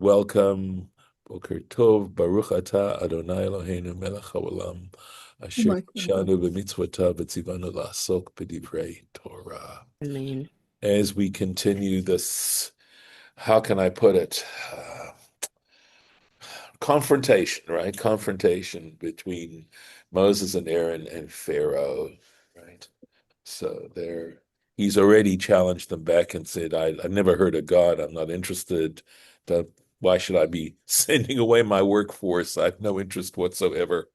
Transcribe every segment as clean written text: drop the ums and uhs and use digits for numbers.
Welcome. Boker Tov, Baruch Atah Adonai Eloheinu melech haolam, asher shanu b'mitzvotav v'tzivanu la'asok b'divrei Torah. I mean, As we continue this, how can I put it? Confrontation, right? Confrontation between Moses and Aaron and Pharaoh, right? So he's already challenged them back and said, I've never heard of God. I'm not interested. But why should I be sending away my workforce? I have no interest whatsoever.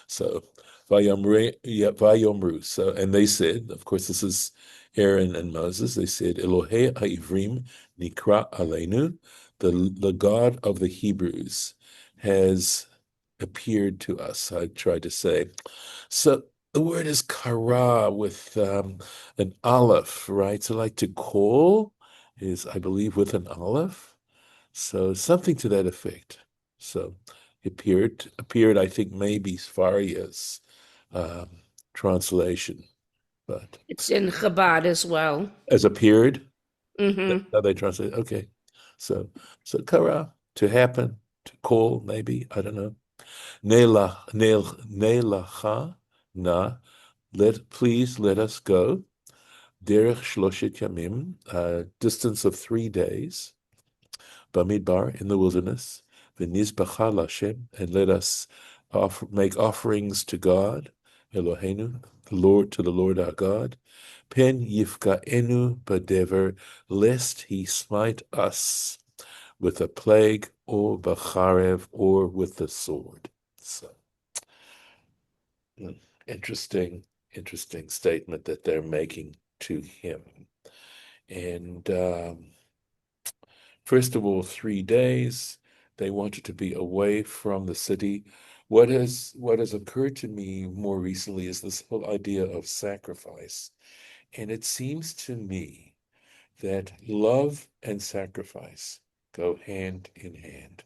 So, Vayomru, yeah, Vayomru. So, and they said, of course, this is Aaron and Moses. They said, Elohei ha'ivrim nikra aleinu, the God of the Hebrews has appeared to us. I tried to say. So the word is kara with an aleph, right? So like to call is, I believe, with an aleph. So something to that effect. So appeared, I think maybe Sfaria's um, translation, but it's in Chabad as well. as appeared, that's Hmm. how they translate. Okay. So kara, to happen, to call, maybe, I don't know. Nelacha na, please let us go. Derech shloshet yamim, distance of 3 days. Bamidbar, in the wilderness. V'nizbacha Lashem, and let us make offerings to God, Eloheinu, the Lord, to the Lord our God. Pen yifkaenu badever, lest he smite us with a plague, or bacharev, or with the sword. So, interesting, interesting statement that they're making to him. And first of all, 3 days. They wanted to be away from the city. What has occurred to me more recently is this whole idea of sacrifice. And it seems to me that love and sacrifice go hand in hand.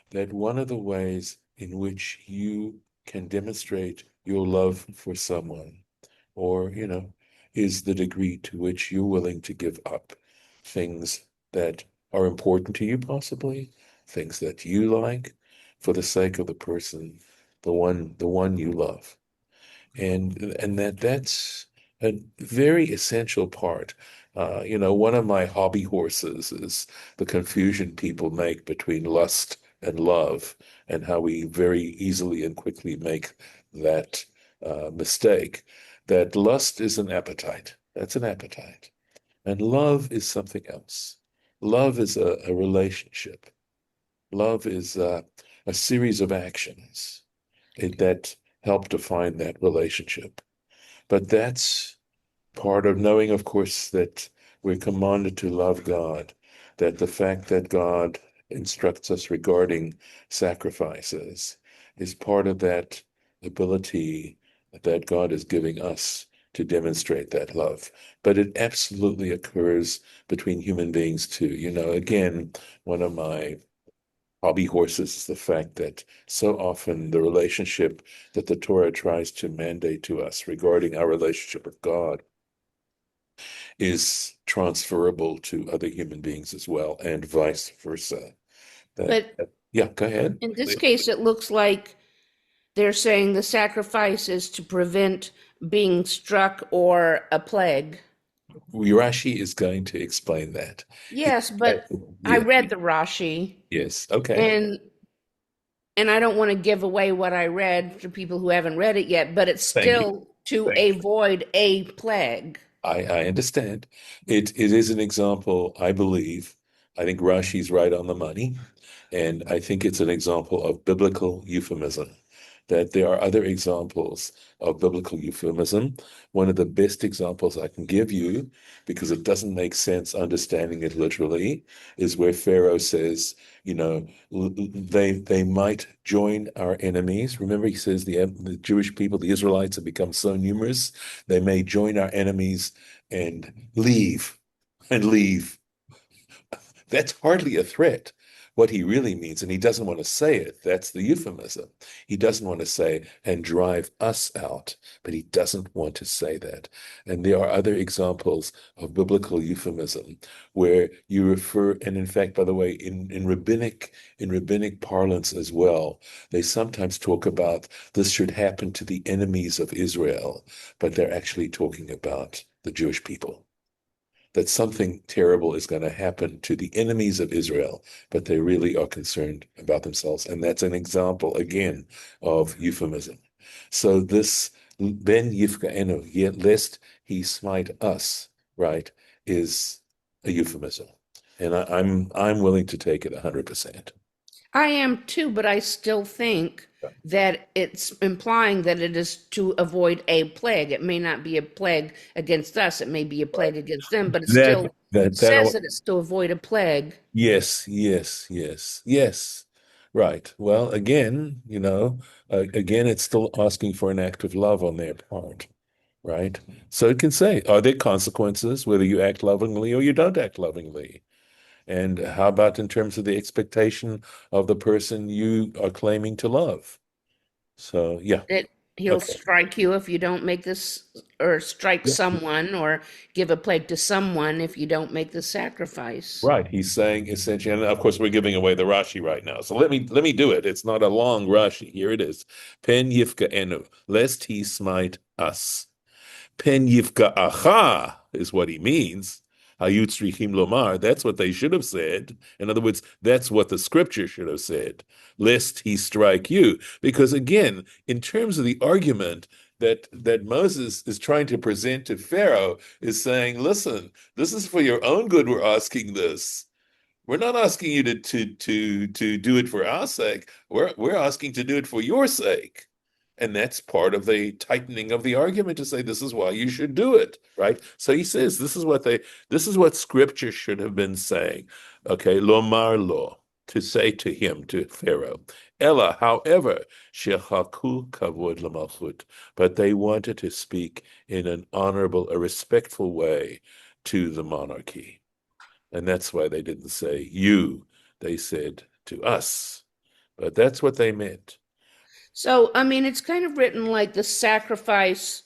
That one of the ways in which you can demonstrate your love for someone, or, is the degree to which you're willing to give up things that are important to you, possibly, things that you like, for the sake of the person, the one you love. And that's a very essential part. One of my hobby horses is the confusion people make between lust and love, and how we very easily and quickly make that mistake. That lust is an appetite. That's an appetite. And love is something else. Love is a relationship. Love is a series of actions that help define that relationship. But that's part of knowing, of course, that we're commanded to love God, that the fact that God instructs us regarding sacrifices is part of that ability that God is giving us to demonstrate that love. But it absolutely occurs between human beings too. Again, one of my hobby horses is the fact that so often the relationship that the Torah tries to mandate to us regarding our relationship with God is transferable to other human beings as well, and vice versa. But Yeah, go ahead. in this case, it looks like they're saying the sacrifice is to prevent being struck or a plague. Rashi is going to explain that. Yes, but I Yeah, read the Rashi, yes, okay. and and I don't want to give away what I read to people who haven't read it yet, but it's Thank you. still to Thank you. avoid a plague. I understand. It is an example, I believe. I think Rashi's right on the money. And I think it's an example of biblical euphemism, that there are other examples of biblical euphemism. One of the best examples I can give you, because it doesn't make sense understanding it literally, is where Pharaoh says, they might join our enemies. Remember, he says the Jewish people, the Israelites, have become so numerous, they may join our enemies and leave. That's hardly a threat. what he really means, and he doesn't want to say it, that's the euphemism. He doesn't want to say, and drive us out, but he doesn't want to say that. And there are other examples of biblical euphemism where you refer, and in fact, by the way, in rabbinic parlance as well, they sometimes talk about this should happen to the enemies of Israel, but they're actually talking about the Jewish people, that something terrible is going to happen to the enemies of Israel, but they really are concerned about themselves. And that's an example, again, of euphemism. So this ben yifkaenu, yet lest he smite us, right, is a euphemism. And I'm willing to take it 100%. I am too, but I still think that it's implying that it is to avoid a plague. It may not be a plague against us, it may be a Right. plague against them, but it That still that says that that it's to avoid a plague. Yes, yes, yes, yes. Right. Well, again, again, it's still asking for an act of love on their part, right? So it can say, are there consequences whether you act lovingly or you don't act lovingly? And how about in terms of the expectation of the person you are claiming to love? So, yeah, That he'll okay. strike you if you don't make this, or strike Yeah. someone, or give a plague to someone if you don't make the sacrifice. Right. He's saying essentially, and of course we're giving away the Rashi right now. So let me do it. It's not a long Rashi. Here it is. Pen yifka enu, lest he smite us. Pen yifka aha is what he means. Hayutzrichim lomar. That's what they should have said. In other words, that's what the scripture should have said. Lest he strike you. Because again, in terms of the argument that Moses is trying to present to Pharaoh, is saying, listen, this is for your own good. We're asking this. We're not asking you to do it for our sake. We're asking to do it for your sake. And that's part of the tightening of the argument to say this is why you should do it, right? So he says this is what scripture should have been saying. Okay, lomar lo, to say to him, to Pharaoh. Ella, however, shechaku kavod lamalchut, but they wanted to speak in an honorable, a respectful way to the monarchy. And that's why they didn't say you, they said to us. But that's what they meant. So, I mean, it's kind of written like the sacrifice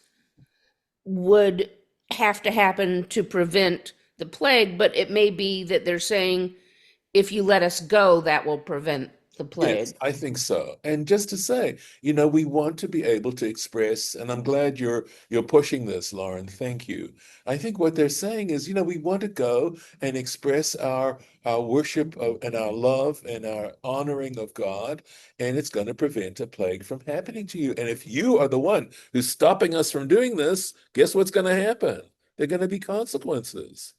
would have to happen to prevent the plague, but it may be that they're saying if you let us go, that will prevent the Yes, plague. I think so. And just to say, we want to be able to express, and I'm glad you're pushing this, Lauren. Thank you. I think what they're saying is, we want to go and express our worship and our love and our honoring of God, and it's going to prevent a plague from happening to you. And if you are the one who's stopping us from doing this, guess what's going to happen? There are going to be consequences.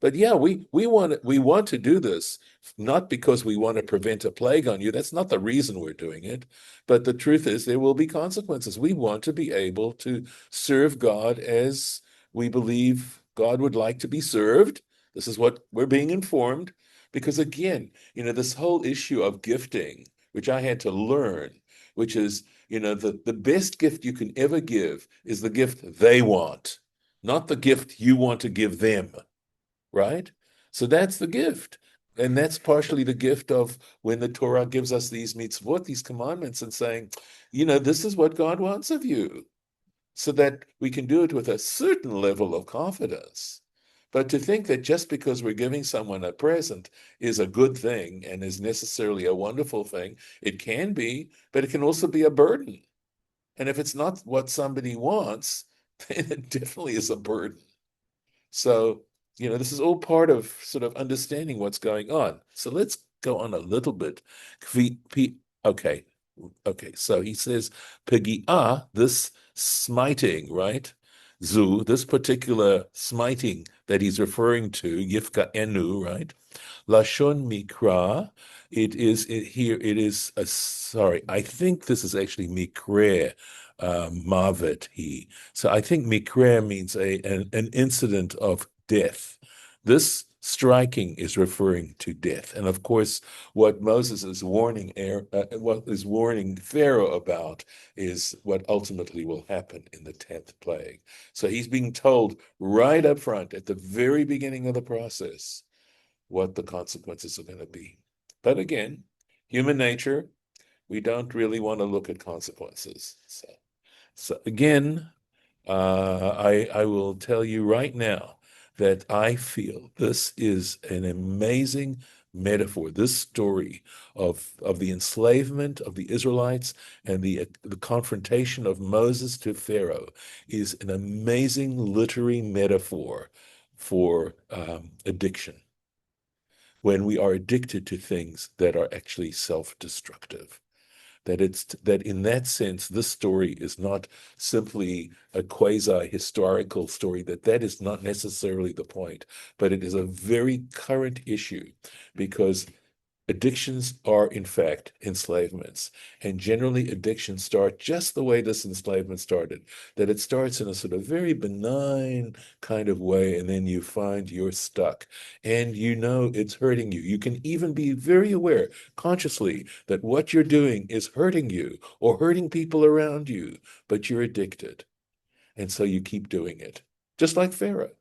But yeah, we want to do this not because we want to prevent a plague on you. That's not the reason we're doing it. But the truth is there will be consequences. We want to be able to serve God as we believe God would like to be served. This is what we're being informed. Because again, this whole issue of gifting, which I had to learn, which is, the best gift you can ever give is the gift they want, not the gift you want to give them, right? So that's the gift. And that's partially the gift of when the Torah gives us these mitzvot, these commandments, and saying, this is what God wants of you, so that we can do it with a certain level of confidence. But to think that just because we're giving someone a present is a good thing and is necessarily a wonderful thing, it can be, but it can also be a burden. And if it's not what somebody wants, then it definitely is a burden. So, this is all part of sort of understanding what's going on. So let's go on a little bit. Okay, okay. So he says, Pegi'ah, this smiting, right? Zu, this particular smiting that he's referring to, Yifka Enu, right? Lashon Mikra, it is sorry, I think this is actually Mikre, Mavet he. So I think Mikre means an incident of death. This striking is referring to death. And of course, what Moses is what is warning Pharaoh about is what ultimately will happen in the 10th plague. So he's being told right up front at the very beginning of the process what the consequences are going to be. But again, human nature, we don't really want to look at consequences. So again, I will tell you right now that I feel this is an amazing metaphor. This story of the enslavement of the Israelites and the confrontation of Moses to Pharaoh is an amazing literary metaphor for addiction, when we are addicted to things that are actually self-destructive. That in that sense, this story is not simply a quasi-historical story, that is not necessarily the point, but it is a very current issue, because addictions are, in fact, enslavements. And generally, addictions start just the way this enslavement started, that it starts in a sort of very benign kind of way, and then you find you're stuck. And you know it's hurting you. You can even be very aware consciously that what you're doing is hurting you or hurting people around you, but you're addicted. And so you keep doing it. Just like Pharaoh,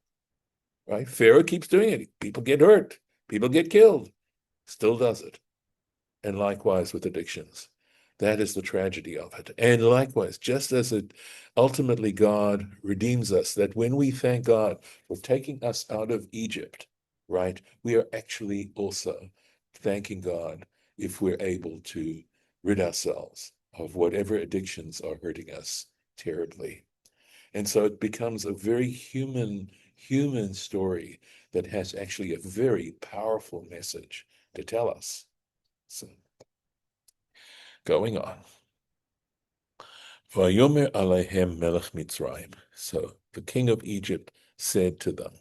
right? Pharaoh keeps doing it. People get hurt, people get killed, still does it. And likewise with addictions. That is the tragedy of it. And likewise, just as it ultimately God redeems us, that when we thank God for taking us out of Egypt, right, we are actually also thanking God if we're able to rid ourselves of whatever addictions are hurting us terribly. And so it becomes a very human story that has actually a very powerful message to tell us. So going on. Vayomer Alehem Melech Mitzrayim. So the king of Egypt said to them,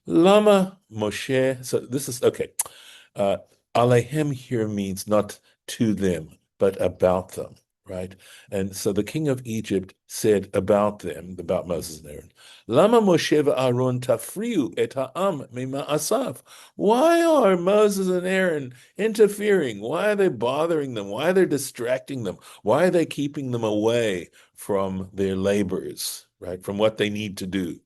Lama Moshe. So this is okay. Uh, Alehem here means not to them, but about them, right? And so the king of Egypt said about them, about Moses and Aaron, Lama Moshe v'Aaron tafriu et ha'am mima'asav. Why are Moses and Aaron interfering? Why are they bothering them? Why are they distracting them? Why are they keeping them away from their labors, right? From what they need to do?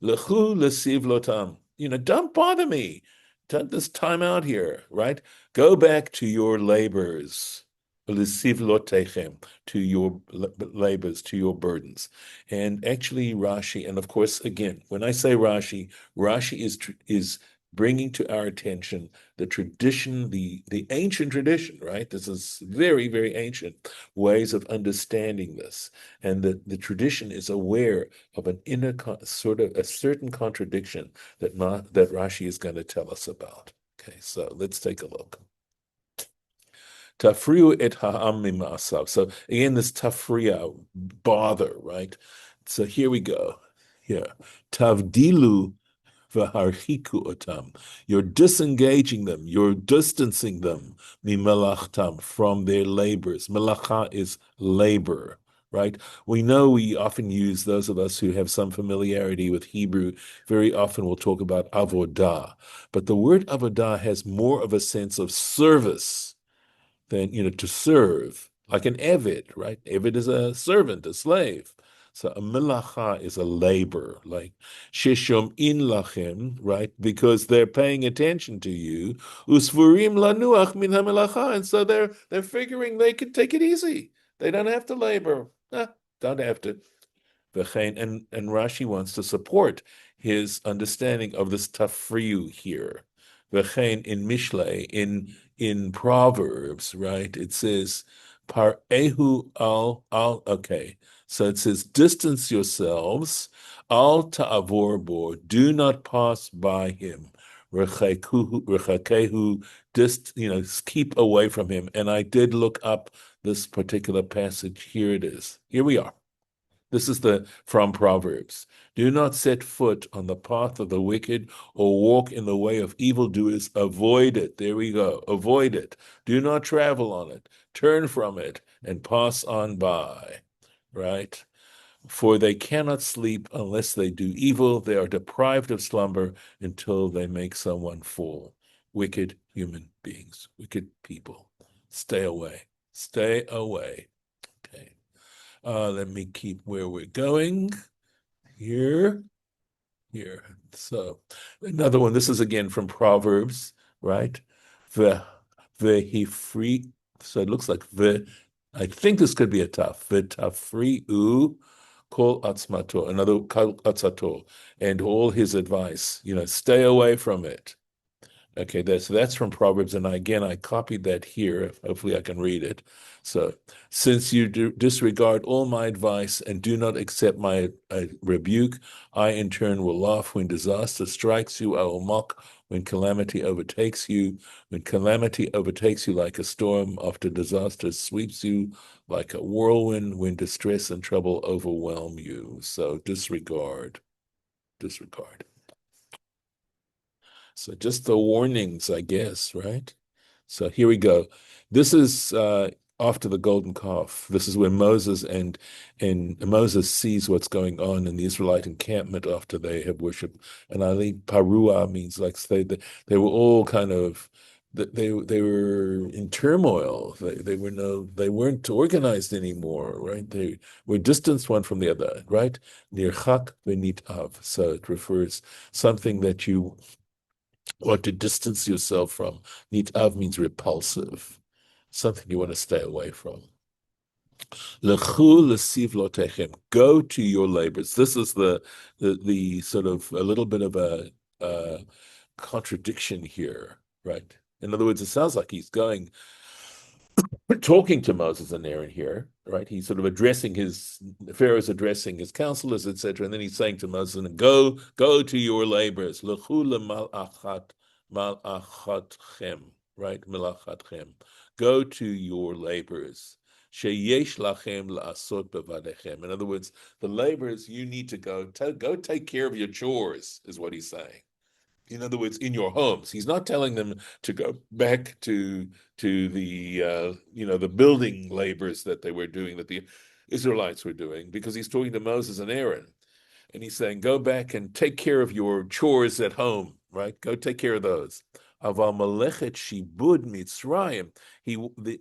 Lechu lesiv lotam. Don't bother me. Take this time out here, right? Go back to your labors. Lesiv lotechem, to your labors, to your burdens. And actually, Rashi, and of course, again, when I say Rashi, Rashi is bringing to our attention the tradition, the ancient tradition, right? This is very, very ancient ways of understanding this. And the tradition is aware of an inner sort of a certain contradiction that Rashi is going to tell us about. Okay, so let's take a look. Tafriu et ha'am mima'asav. So again, this tafriya, bother, right? So here we go. Here, tavdilu v'harchiku otam. You're disengaging them. You're distancing them mimelachtam, from their labors. Melacha is labor, right? We know we often use, those of us who have some familiarity with Hebrew, very often we'll talk about avodah. But the word avodah has more of a sense of service than, to serve, like an eved, right? Eved is a servant, a slave. So a melacha is a labor, like sheshom in lachem, right? Because they're paying attention to you. Usvurim lanuach min hamelacha, and so they're figuring they can take it easy. They don't have to labor. Don't have to. And Rashi wants to support his understanding of this tafriyu here. V'chein in Mishlei, in Proverbs, right? It says, Par ehu al, okay. So it says, distance yourselves, al ta'avor bo, do not pass by him. Rechakehu, keep away from him. And I did look up this particular passage. Here it is. Here we are. This is from Proverbs. Do not set foot on the path of the wicked or walk in the way of evildoers. Avoid it. There we go. Avoid it. Do not travel on it. Turn from it and pass on by. Right? For they cannot sleep unless they do evil. They are deprived of slumber until they make someone fall. Wicked human beings, wicked people. Stay away. Stay away. Okay. Let me keep where we're going. Here. So another one. This is again from Proverbs, right? Vehifri, so it looks like I think this could be a tough. Vitafriu kol atzmato, another kol atzato, and all his advice, stay away from it. Okay, that's from Proverbs, and again, I copied that here. Hopefully, I can read it. So, since you disregard all my advice and do not accept my rebuke, I in turn will laugh when disaster strikes you. I will mock when calamity overtakes you. When calamity overtakes you like a storm, after disaster sweeps you like a whirlwind, when distress and trouble overwhelm you. So, disregard. So just the warnings, I guess, right? So here we go. This is after the golden calf. This is when Moses and Moses sees what's going on in the Israelite encampment after they have worshipped. And I think parua means like they were all kind of they were in turmoil. They weren't organized anymore, right? They were distanced one from the other, right? Nirchak v'nitav. So it refers something that you or to distance yourself from. Nitav means repulsive, something you want to stay away from. Lechu lesivlotechem, go to your labors. This is the sort of a little bit of a contradiction here, right? In other words, it sounds like he's going talking to Moses and Aaron here, right? He's sort of addressing Pharaoh's addressing his counselors, etc. And then he's saying to Moses, and go to your labors. Lechu malachatchem, right? Malachatchem. Go to your labors. Sheyesh lachem la'asot bevadechem. In other words, the labors you need to go take care of your chores, is what he's saying. In other words, in your homes. He's not telling them to go back to the building labors that they were doing, that the Israelites were doing, because he's talking to Moses and Aaron. And he's saying, go back and take care of your chores at home, right? Go take care of those. Aval Malechet Shibud Mitzrayim,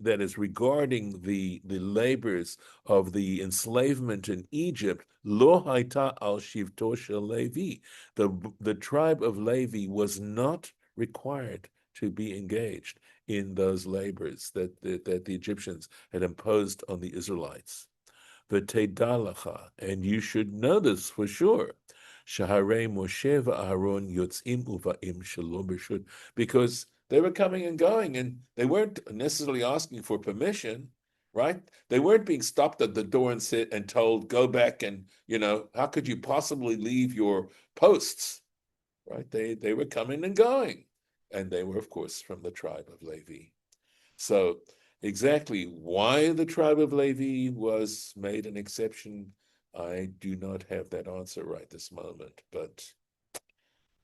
that is regarding the labors of the enslavement in Egypt. Lo Haita al Shivto Shel Levi, the tribe of Levi was not required to be engaged in those labors that the Egyptians had imposed on the Israelites. V'tedalacha, and you should know this for sure. Shaharei Moshe v'Aaron yotzim uva'im shelo b'shut, because they were coming and going, and they weren't necessarily asking for permission, right? They weren't being stopped at the door and told, go back and, how could you possibly leave your posts, right? They were coming and going, and they were, of course, from the tribe of Levi. So exactly why the tribe of Levi was made an exception, I do not have that answer right this moment, but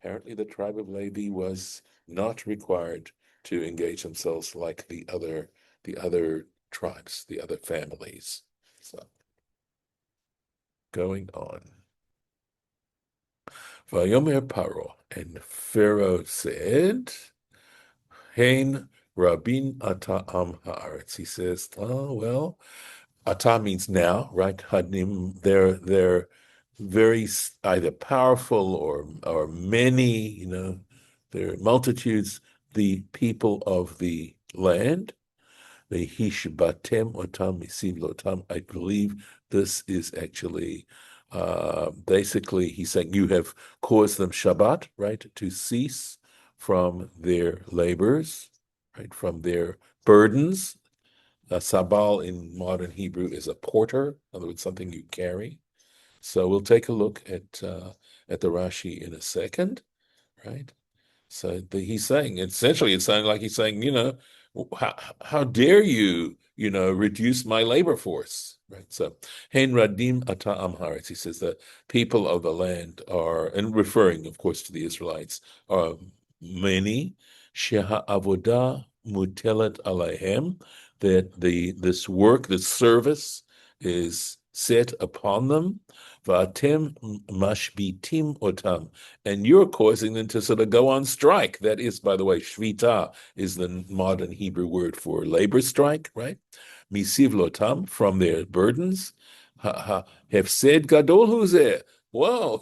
apparently the tribe of Levi was not required to engage themselves like the other tribes, the other families. So going on. Vayomer Paro, and Pharaoh said, Hein Rabin ata am haaretz. He says, oh, well, ata means now, right? Hadnim, they're very either powerful or many, they're multitudes, the people of the land. The hishbatem otam misiv lotam. I believe this is actually basically he's saying you have caused them Shabbat, right, to cease from their labors, right, from their burdens. Sabal in modern Hebrew is a porter, in other words, something you carry. So we'll take a look at the Rashi in a second, right? So he's saying, essentially, it's saying like he's saying, how dare you, reduce my labor force, right? So, Hein Radim Ata Am Haaretz, he says the people of the land are, and referring, of course, to the Israelites, are many, Sheha Avodah Mutelet Alehem, that this work, this service is set upon them. V'atem mashbitim otam, and you're causing them to sort of go on strike. That is, by the way, shvita is the modern Hebrew word for labor strike, right? Misiv lotam, from their burdens. Have said gadol huzeh. Whoa,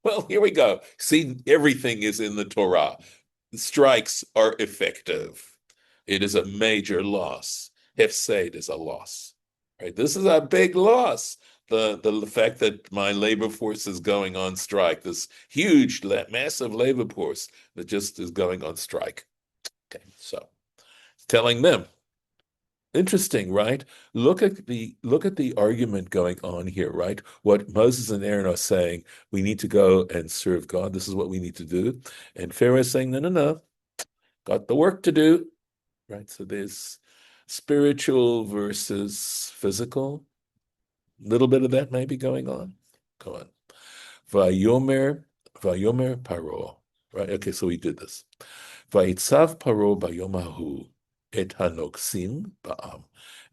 well, here we go. See, everything is in the Torah. Strikes are effective. It is a major loss. Hefsed is a loss, right? This is a big loss. The fact that my labor force is going on strike, this huge, massive labor force that just is going on strike. Okay, so telling them, interesting, right? Look at the argument going on here, right? What Moses and Aaron are saying, we need to go and serve God. This is what we need to do. And Pharaoh is saying, no, no, no, got the work to do, right? So there's spiritual versus physical. A little bit of that may be going on. Go on. Vayomer, Vayomer Paro. Right? Okay, so we did this. Vayitzav Paro Bayomahu et Hanoksim Ba'am.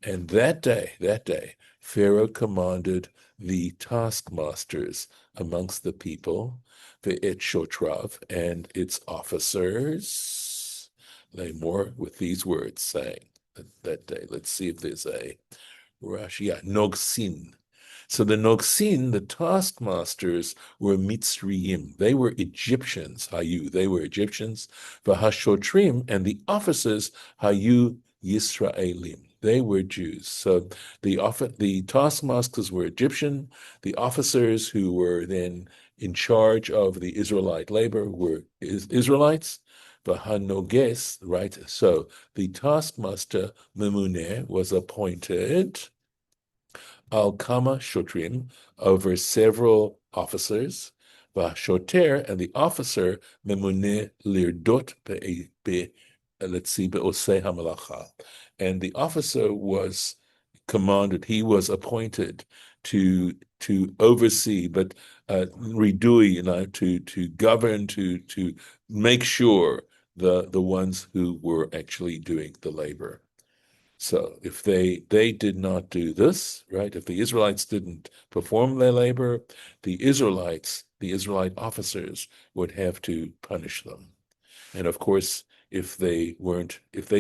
And that day, Pharaoh commanded the taskmasters amongst the people, the et Shotrav, and its officers. Lay more with these words, saying that day. Let's see if there's a Rashi. Yeah, Nogsin. So the Nogsin, the taskmasters, were Mitzrayim. They were Egyptians, Hayu. They were Egyptians. Vahashotrim, and the officers, Hayu Yisraelim. They were Jews. So the taskmasters were Egyptian. The officers who were then in charge of the Israelite labor were Israelites. Vahanoges, right? So the taskmaster Memuneh was appointed al kama shotrim, over several officers. Vashoter, and the officer memune lirdot let's see, be'osei hamalacha. And the officer was commanded, he was appointed to oversee, but redui, to govern, to make sure the ones who were actually doing the labor. So if they did not do this, right? If the Israelites didn't perform their labor, the Israelite officers would have to punish them. And of course, if they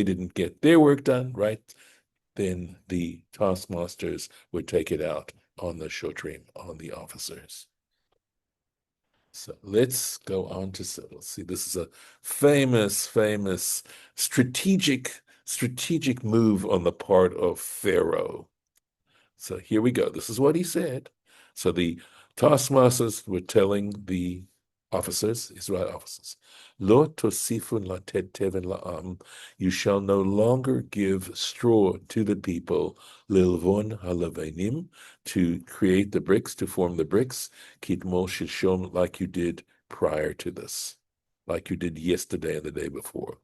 didn't get their work done, right, then the taskmasters would take it out on the shotrim, on the officers. So let's go on to civil. See, this is a famous strategic move on the part of Pharaoh. So here we go. This is what he said. So the taskmasters were telling the officers, Israel officers, Lo tosifun latet teven la'am, you shall no longer give straw to the people, lilvon halavenim, to create the bricks, to form the bricks, kitmol shishon, like you did prior to this, like you did yesterday and the day before.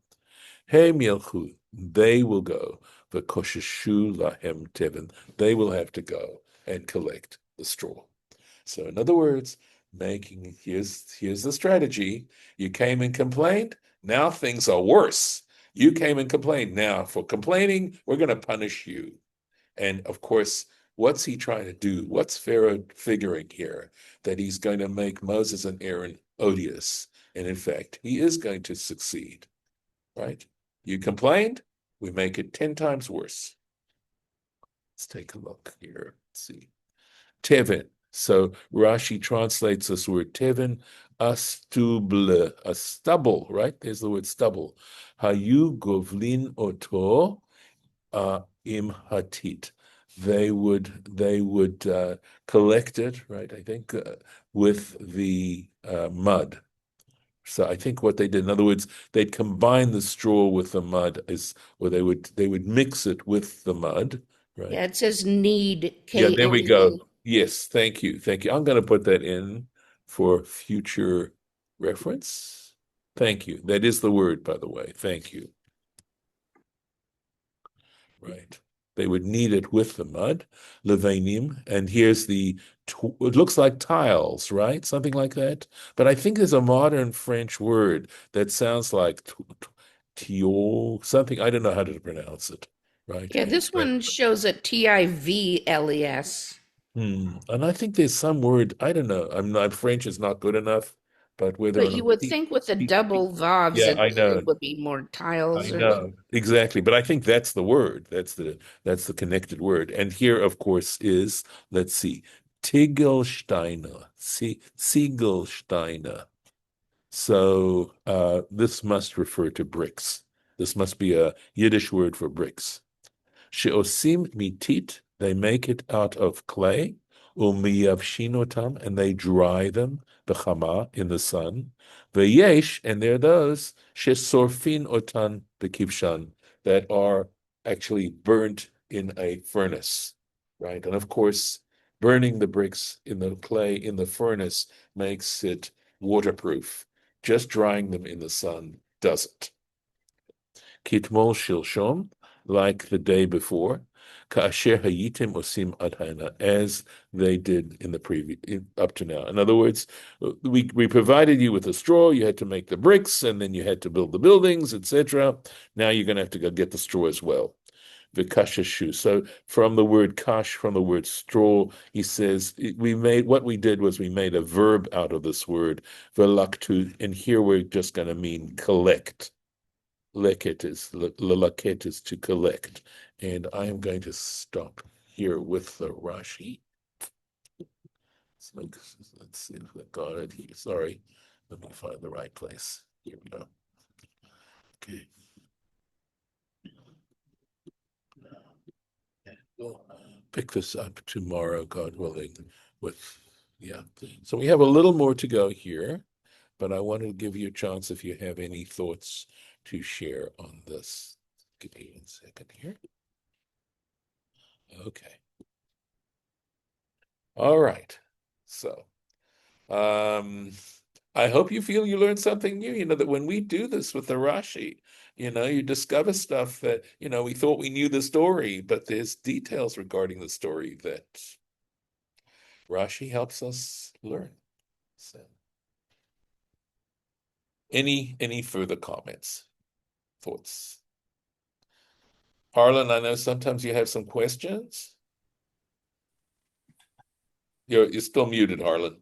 Hey milchu, they will go. V'kosheshu lahem teven, they will have to go and collect the straw. So in other words, here's the strategy. You came and complained, now things are worse. You came and complained. Now, for complaining, we're going to punish you. And of course, what's he trying to do? What's Pharaoh figuring here? That he's going to make Moses and Aaron odious. And in fact, he is going to succeed, right? You complained, we make it 10 times worse. Let's take a look here. Let's see. Tevin. So Rashi translates this word Tevin, astuble, a stubble, right? There's the word stubble. Hayu govlin oto im hatit. They would collect it, right? I think with the mud. So I think what they did, in other words, they'd combine the straw with the mud, or they would mix it with the mud, Yeah, right? it says need, Yeah, there we go. KNE. Yes, thank you. Thank you. I'm going to put that in for future reference. Thank you. That is the word, by the way. Thank you. Right. They would knead it with the mud, levanim, and here's it looks like tiles, right? Something like that. But I think there's a modern French word that sounds like tio, something. I don't know how to pronounce it, right? Yeah, this But one shows a TIVLES. And I think there's some word, I don't know. French is not good enough, but whether But or you not, would think with the double VOVs, yeah, I it know. would be more I tiles or know exactly, but I think that's the word. That's the connected word. And here, of course, is, let's see, Tigelsteiner. See, Ziegelsteiner. So this must refer to bricks. This must be a Yiddish word for bricks. She'osim mitit, they make it out of clay, umiyavshinotam, and they dry them, bechama, in the sun. Veyesh, and there are those, shesorfin otan bekivshan, that are actually burnt in a furnace, right? And of course, burning the bricks in the clay in the furnace makes it waterproof. Just drying them in the sun doesn't. Kitmol shilshom, like the day before, ka'asher hayitim osim adhana, as they did in the previous up to now. In other words, we provided you with the straw, you had to make the bricks, and then you had to build the buildings, etc. Now you're going to have to go get the straw as well. Vikashashu. So from the word kash, from the word straw, he says we made what we did was we made a verb out of this word velaktu, and here we're just going to mean collect. Leket is lelaket is to collect, and I am going to stop here with the Rashi. So let's see if I got it here. Sorry, let me find the right place. Here we go. Okay. We'll pick this up tomorrow, God willing, with yeah. So we have a little more to go here, but I wanted to give you a chance if you have any thoughts to share on this. Give me 1 second here. Okay. All right. So um I hope you feel you learned something new. You know, that when we do this with the Rashi, you discover stuff that, we thought we knew the story, but there's details regarding the story that Rashi helps us learn. So, any further comments, thoughts? Harlan, I know sometimes you have some questions. You're still muted, Harlan.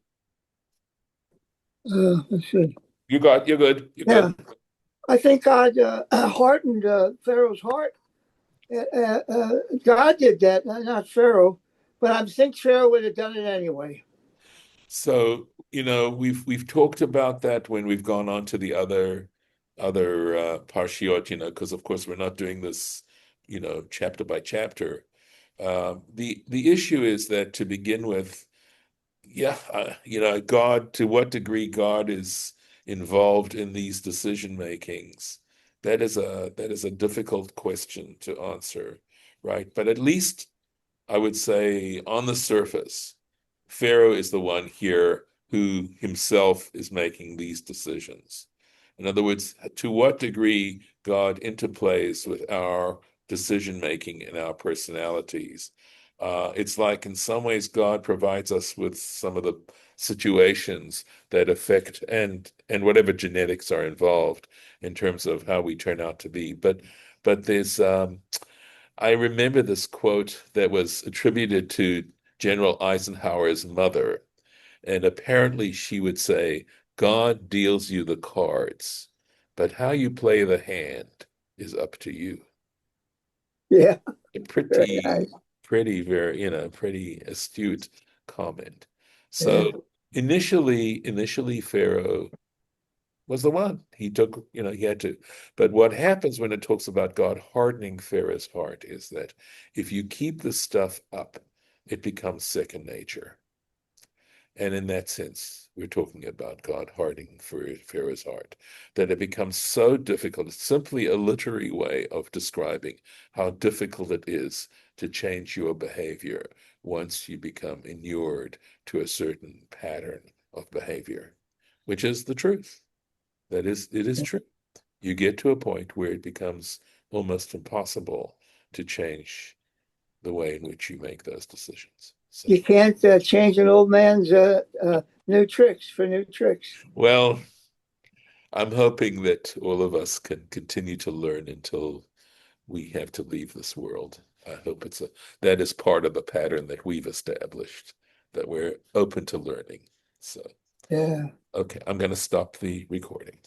Let's see. You're good. You're Yeah, good. I think God hardened Pharaoh's heart. God did that, not Pharaoh, but I think Pharaoh would have done it anyway. So, we've talked about that when we've gone on to the other parshiot, because of course we're not doing this, chapter by chapter. The issue is that to begin with, yeah, God, to what degree God is involved in these decision makings, that is a difficult question to answer, right? But at least I would say on the surface, Pharaoh is the one here who himself is making these decisions. In other words, to what degree God interplays with our decision making and our personalities. It's like in some ways God provides us with some of the situations that affect and whatever genetics are involved in terms of how we turn out to be. But there's I remember this quote that was attributed to General Eisenhower's mother, and apparently she would say, God deals you the cards, but how you play the hand is up to you. Yeah, A very pretty, nice. pretty, very, pretty astute comment. Yeah, So initially Pharaoh was the one. He took, he had to. But what happens when it talks about God hardening Pharaoh's heart is that if you keep this stuff up, it becomes second nature. And in that sense, we're talking about God hardening Pharaoh's heart, that it becomes so difficult. It's simply a literary way of describing how difficult it is to change your behavior once you become inured to a certain pattern of behavior, which is the truth. It is true. You get to a point where it becomes almost impossible to change the way in which you make those decisions. So, you can't change an old man's new tricks for new tricks. well, I'm hoping that all of us can continue to learn until we have to leave this world. I hope that is part of the pattern that we've established, that we're open to learning. So, Yeah. okay, I'm going to stop the recording.